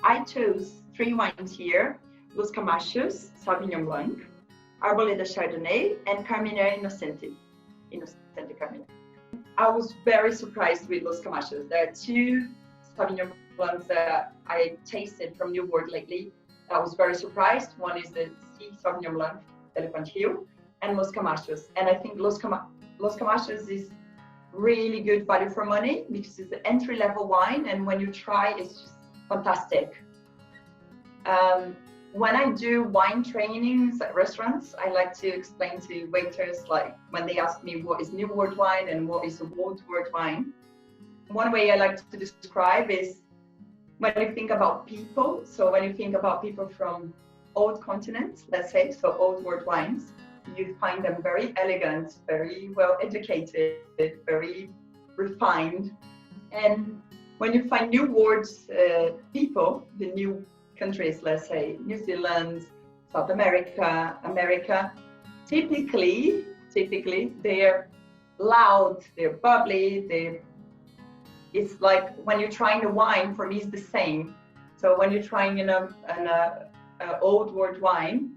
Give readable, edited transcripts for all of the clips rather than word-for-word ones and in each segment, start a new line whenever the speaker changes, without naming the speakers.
I chose 3 wines here: Los Camachos, Sauvignon Blanc, Arboleda Chardonnay, and Carmenere Innocente Carmenere. I was very surprised with Los Camachos. There are 2 Sauvignon Blancs that I tasted from New World lately. I was very surprised. One is the C Sauvignon Blanc, Elephant Hill, and Los Camachos. And I think Los Camachos is really good value for money because it's an entry-level wine, and when you try, it's just fantastic. When I do wine trainings at restaurants, I like to explain to waiters, like when they ask me what is New World wine and what is Old World wine. One way I like to describe is when you think about people. So when you think about people from old continents, let's say, so Old World wines, you find them very elegant, very well educated, very refined. And when you find New World people, the new countries, let's say New Zealand, South America, typically they're loud, they're bubbly, it's like when you're trying a wine, for me it's the same. So when you're trying an Old World wine,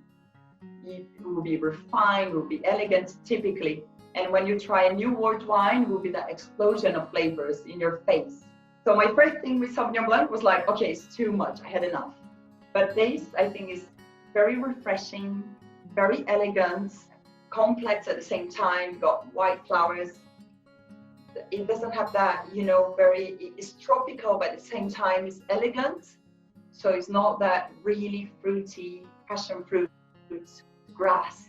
it will be refined, will be elegant typically. And when you try a New World wine, it will be that explosion of flavors in your face. So my first thing with Sauvignon Blanc was like, okay, it's too much, I had enough. But this, I think, is very refreshing, very elegant, complex at the same time. You've got white flowers. It doesn't have that, it's tropical, but at the same time, it's elegant. So it's not that really fruity, passion fruit, grass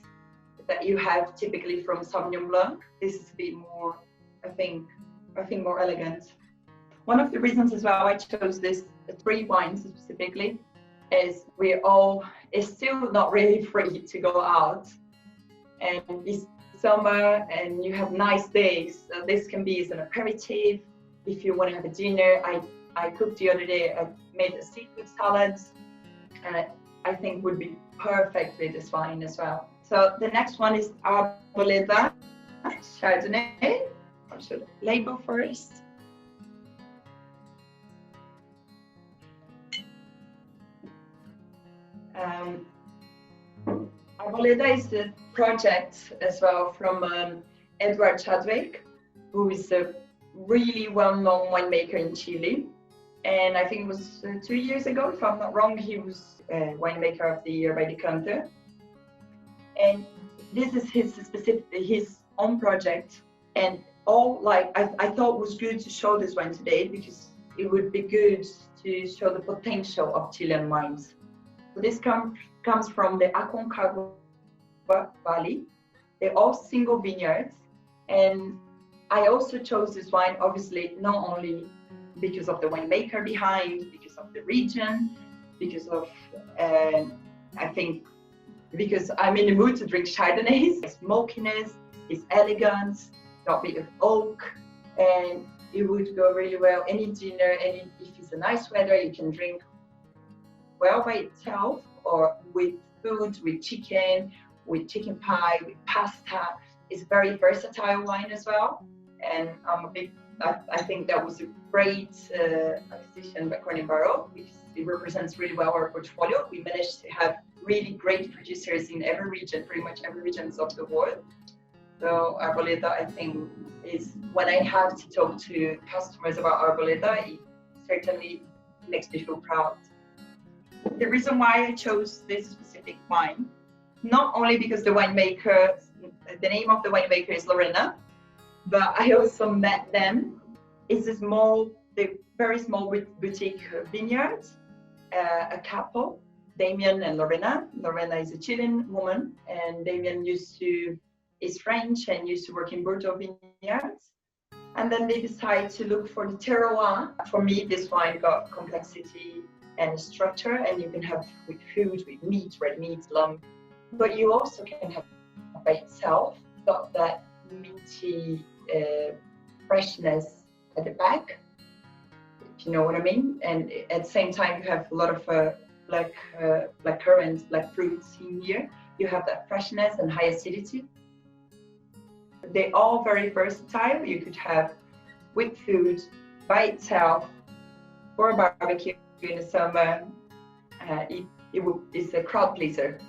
that you have typically from Sauvignon Blanc. This is a bit more, I think more elegant. One of the reasons as well I chose this 3 wines specifically is it's still not really free to go out, and it's summer and you have nice days. So this can be as an aperitif. If you want to have a dinner, I cooked the other day, I made a seafood salad, and I think would be perfect with this wine as well. So the next one is Arboleda Chardonnay. I should label first. Arboleda is a project as well from Andrade, who is a really well-known winemaker in Chile. And I think it was 2 years ago, if I'm not wrong, he was winemaker of the year by Decanter. And this is his own project. And I thought was good to show this wine today because it would be good to show the potential of Chilean wines. So this comes from the Aconcagua Valley. They're all single vineyards. And I also chose this wine, obviously, not only because of the winemaker behind, because of the region, because of, because I'm in the mood to drink Chardonnays. It's smokiness, it's elegance, got a bit of oak, and it would go really well any dinner, if it's a nice weather, you can drink well by itself or with food, with chicken pie, with pasta. It's very versatile wine as well. And I think that was a great acquisition by Corning Barrow because it represents really well our portfolio. We managed to have really great producers in every region, pretty much every region of the world. So Arboleda, I think, is when I have to talk to customers about Arboleda, it certainly makes me feel proud. The reason why I chose this specific wine, not only because the name of the winemaker is Lorena, but I also met them. It's a very small boutique vineyard, a couple, Damien and Lorena. Lorena is a Chilean woman, and Damien is French and used to work in Bordeaux vineyards. And then they decided to look for the terroir. For me, this wine got complexity and structure, and you can have with food, with meat, red meat, lamb, but you also can have by itself. Got that meaty freshness at the back, if you know what I mean. And at the same time, you have a lot of black currants, black fruits in here. You have that freshness and high acidity. They're all very versatile. You could have with food, by itself, for a barbecue, during the summer. It's a crowd pleaser.